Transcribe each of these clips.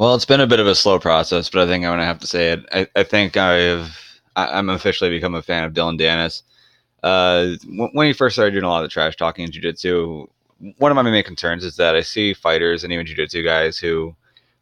Well, it's been a bit of a slow process, but I think I'm gonna have to say it. I think I'm officially become a fan of Dillon Danis. When he first started doing a lot of the trash talking in jiu-jitsu, one of my main concerns is that I see fighters and even jiu-jitsu guys who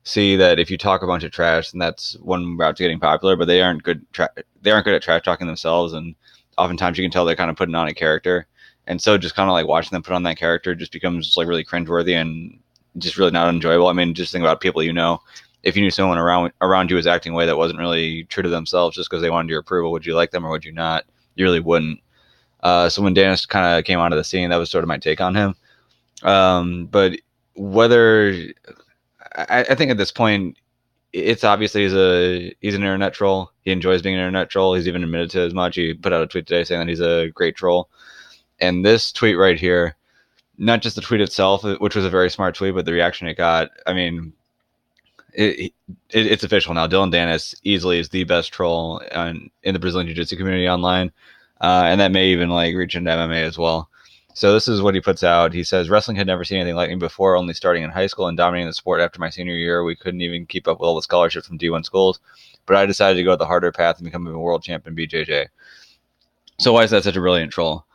see that if you talk a bunch of trash, then that's one route to getting popular, but they aren't good at trash talking themselves, and oftentimes you can tell they're kind of putting on a character, and so just kind of like watching them put on that character just becomes like really cringeworthy and just really not enjoyable. I mean, just think about people you know. If you knew someone around you was acting a way that wasn't really true to themselves just because they wanted your approval, would you like them or would you not? You really wouldn't. So when Danis kind of came onto the scene, that was sort of my take on him. But whether I think at this point, it's obviously he's an internet troll. He enjoys being an internet troll. He's even admitted to as much. He put out a tweet today saying that he's a great troll. And this tweet right here, not just the tweet itself, which was a very smart tweet, but the reaction it got. I mean, it's official now. Dillon Danis easily is the best troll in the Brazilian Jiu-Jitsu community online, and that may even like reach into MMA as well. So this is what he puts out. He says, "Wrestling had never seen anything like me before. Only starting in high school and dominating the sport after my senior year, we couldn't even keep up with all the scholarships from D1 schools. But I decided to go the harder path and become a world champion BJJ." So why is that such a brilliant troll?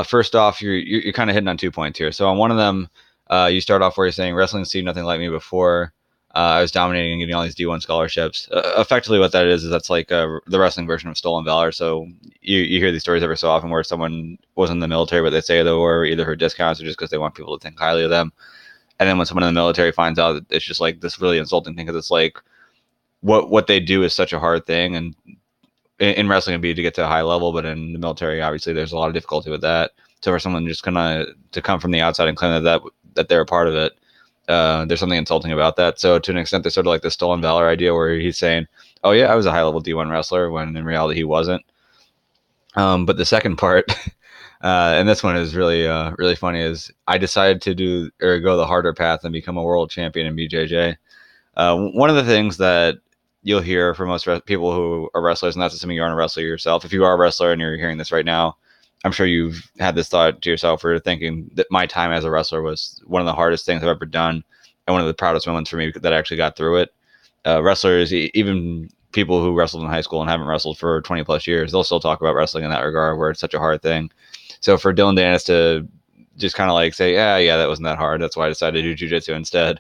First off, you're kind of hitting on 2 points here. So on one of them, you start off where you're saying wrestling's seen nothing like me before. I was dominating and getting all these D1 scholarships. Effectively, what that is that's like the wrestling version of stolen valor. So you hear these stories every so often where someone was in the military, but they say they were either for discounts or just because they want people to think highly of them. And then when someone in the military finds out, it's just like this really insulting thing because it's like what they do is such a hard thing, and in wrestling it'd be to get to a high level, but in the military, obviously, there's a lot of difficulty with that. So for someone just kind to come from the outside and claim that they're a part of it, there's something insulting about that. So to an extent, there's sort of like the stolen valor idea where he's saying, "Oh yeah, I was a high level D1 wrestler," when in reality he wasn't. But the second part, and this one is really funny, is I decided to do or go the harder path and become a world champion in BJJ. One of the things that you'll hear from most people who are wrestlers, and that's assuming you aren't a wrestler yourself. If you are a wrestler and you're hearing this right now, I'm sure you've had this thought to yourself or thinking that my time as a wrestler was one of the hardest things I've ever done and one of the proudest moments for me that I actually got through it. Wrestlers, even people who wrestled in high school and haven't wrestled for 20 plus years, they'll still talk about wrestling in that regard where it's such a hard thing. So for Dillon Danis to just kind of like say, yeah, that wasn't that hard. That's why I decided to do jujitsu instead.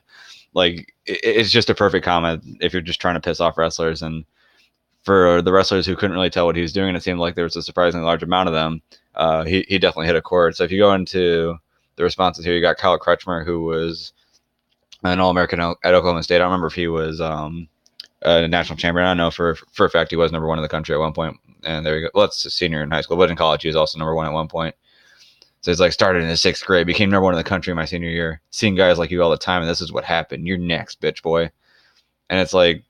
Like, it's just a perfect comment if you're just trying to piss off wrestlers. And for the wrestlers who couldn't really tell what he was doing, it seemed like there was a surprisingly large amount of them. He definitely hit a chord. So if you go into the responses here, you got Kyle Crutchmer, who was an All-American at Oklahoma State. I don't remember if he was a national champion. I don't know for a fact he was number one in the country at one point. And there you go. Well, that's a senior in high school, but in college he was also number one at one point. So he's like started in his sixth grade, became number one in the country my senior year. Seeing guys like you all the time, and this is what happened. You're next, bitch boy. And it's like,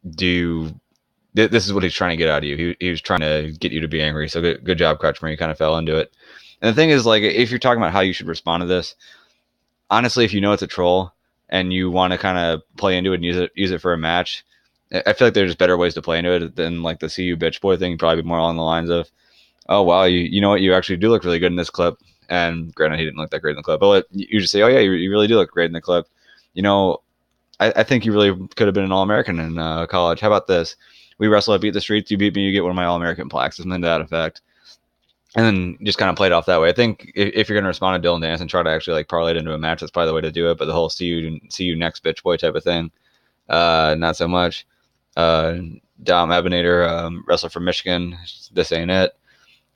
this is what he's trying to get out of you. He was trying to get you to be angry. So good job, Crutchmer. You kind of fell into it. And the thing is, like, if you're talking about how you should respond to this, honestly, if you know it's a troll and you want to kind of play into it and use it for a match, I feel like there's better ways to play into it than like the "see you bitch boy" thing. Probably more along the lines of, "Oh wow, you know what, you actually do look really good in this clip." And granted, he didn't look that great in the clip, but you just say, "Oh yeah, you really do look great in the clip." You know, I think you really could have been an All-American in college. How about this? We wrestle, I beat the streets, you beat me, you get one of my All-American plaques, something to that effect. And then just kind of played off that way. I think if you're going to respond to Dillon Danis and try to actually like parlay it into a match, that's probably the way to do it. But the whole see you next, bitch boy" type of thing, not so much. Dom Abinator, wrestler from Michigan, this ain't it.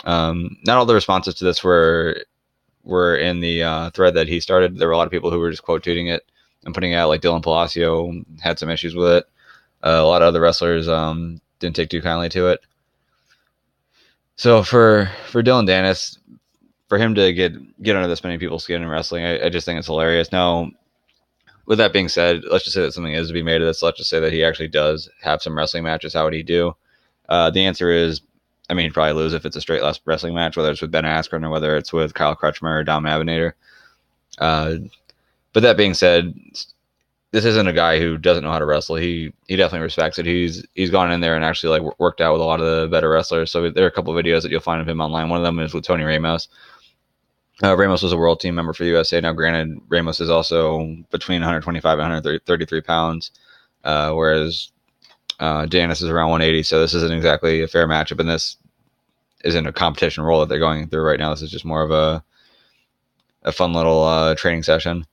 Not all the responses to this were in the thread that he started. There were a lot of people who were just quote tweeting it and putting it out. Like Dylan Palacio had some issues with it. A lot of other wrestlers didn't take too kindly to it. So for Dillon Danis, for him to get under this many people's skin in wrestling, I just think it's hilarious. Now, with that being said, let's just say that something is to be made of this. Let's just say that he actually does have some wrestling matches. How would he do? The answer is, I mean, he'd probably lose if it's a straight wrestling match, whether it's with Ben Askren or whether it's with Kyle Crutchmer or Dom Abinator. But that being said, this isn't a guy who doesn't know how to wrestle. He definitely respects it. He's gone in there and actually like worked out with a lot of the better wrestlers. So there are a couple of videos that you'll find of him online. One of them is with Tony Ramos. Ramos was a world team member for the USA. Now, granted, Ramos is also between 125 and 133 pounds, whereas Danis is around 180. So this isn't exactly a fair matchup, and this isn't a competition role that they're going through right now. This is just more of a fun little training session.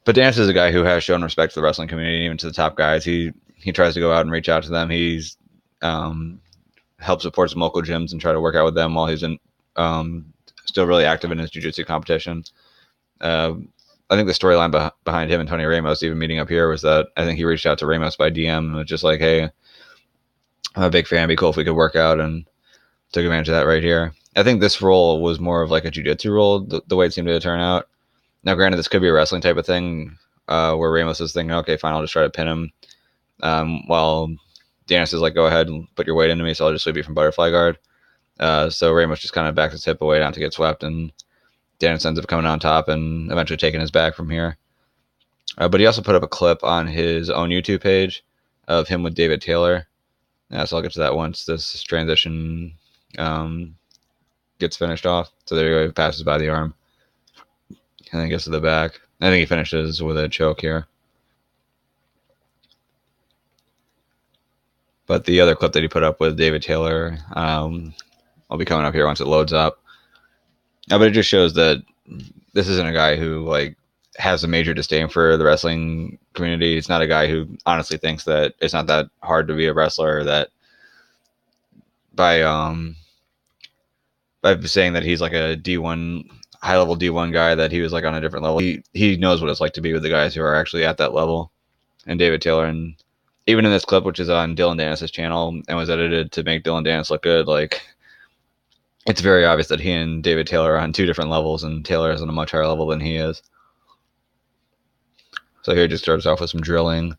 But Danis is a guy who has shown respect to the wrestling community, even to the top guys. He tries to go out and reach out to them. He's help support some local gyms and try to work out with them while he's still really active in his jiu-jitsu competition. I think the storyline behind him and Tony Ramos even meeting up here was that I think he reached out to Ramos by DM and was just like, hey, I'm a big fan. It'd be cool if we could work out, and took advantage of that right here. I think this role was more of like a jiu-jitsu role, the way it seemed to turn out. Now, granted, this could be a wrestling type of thing where Ramos is thinking, okay, fine, I'll just try to pin him. While Danis is like, go ahead and put your weight into me, so I'll just sweep you from butterfly guard. So Ramos just kind of backs his hip away down to get swept, and Danis ends up coming on top and eventually taking his back from here. But he also put up a clip on his own YouTube page of him with David Taylor. So I'll get to that once this transition gets finished off. So there you go, he passes by the arm and then gets to the back. I think he finishes with a choke here. But the other clip that he put up with David Taylor, I'll be coming up here once it loads up. But it just shows that this isn't a guy who like has a major disdain for the wrestling community. It's not a guy who honestly thinks that it's not that hard to be a wrestler. That by saying that he's like a D1 high level D1 guy, that he was like on a different level. He knows what it's like to be with the guys who are actually at that level. And David Taylor, and even in this clip, which is on Dillon Danis' channel and was edited to make Dillon Danis look good, like it's very obvious that he and David Taylor are on two different levels, and Taylor is on a much higher level than he is. So here he just starts off with some drilling.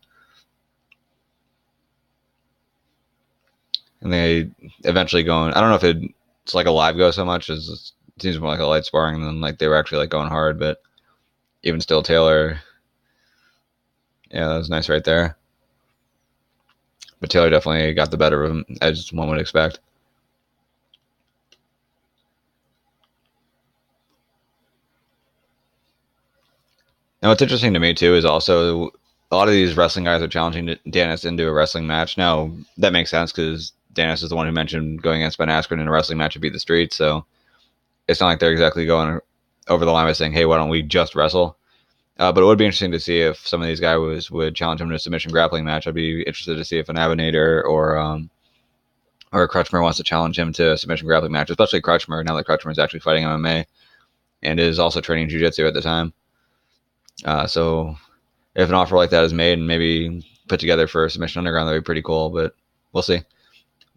And they eventually going, I don't know if it's like a live go so much as it seems more like a light sparring than like they were actually like going hard, but even still Taylor, yeah, that was nice right there. But Taylor definitely got the better of him, as one would expect. Now, what's interesting to me, too, is also a lot of these wrestling guys are challenging Danis into a wrestling match. Now, that makes sense because Danis is the one who mentioned going against Ben Askren in a wrestling match to beat the street. So it's not like they're exactly going over the line by saying, hey, why don't we just wrestle? But it would be interesting to see if some of these guys would challenge him to a submission grappling match. I'd be interested to see if an Abinator or a Crutchmer wants to challenge him to a submission grappling match, especially Crutchmer, now that Crutchmer is actually fighting MMA and is also training jiu-jitsu at the time. So if an offer like that is made and maybe put together for Submission Underground, that'd be pretty cool, but we'll see.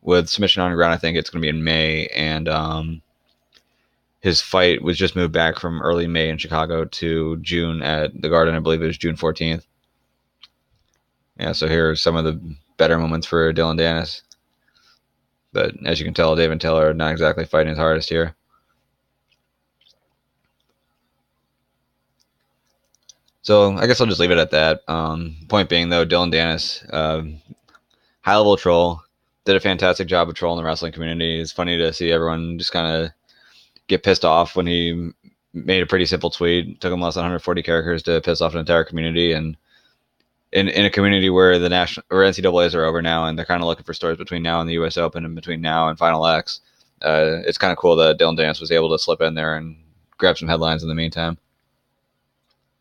With Submission Underground, I think it's going to be in May, and his fight was just moved back from early May in Chicago to June at the Garden. I believe it was June 14th. Yeah, so here are some of the better moments for Dillon Danis. But as you can tell, David Taylor not exactly fighting his hardest here. So I guess I'll just leave it at that. Point being, though, Dillon Danis, high-level troll, did a fantastic job of trolling the wrestling community. It's funny to see everyone just kind of get pissed off when he made a pretty simple tweet. It took him less than 140 characters to piss off an entire community. And in a community where the national or NCAAs are over now and they're kind of looking for stories between now and the US Open and between now and Final X, it's kind of cool that Dillon Danis was able to slip in there and grab some headlines in the meantime.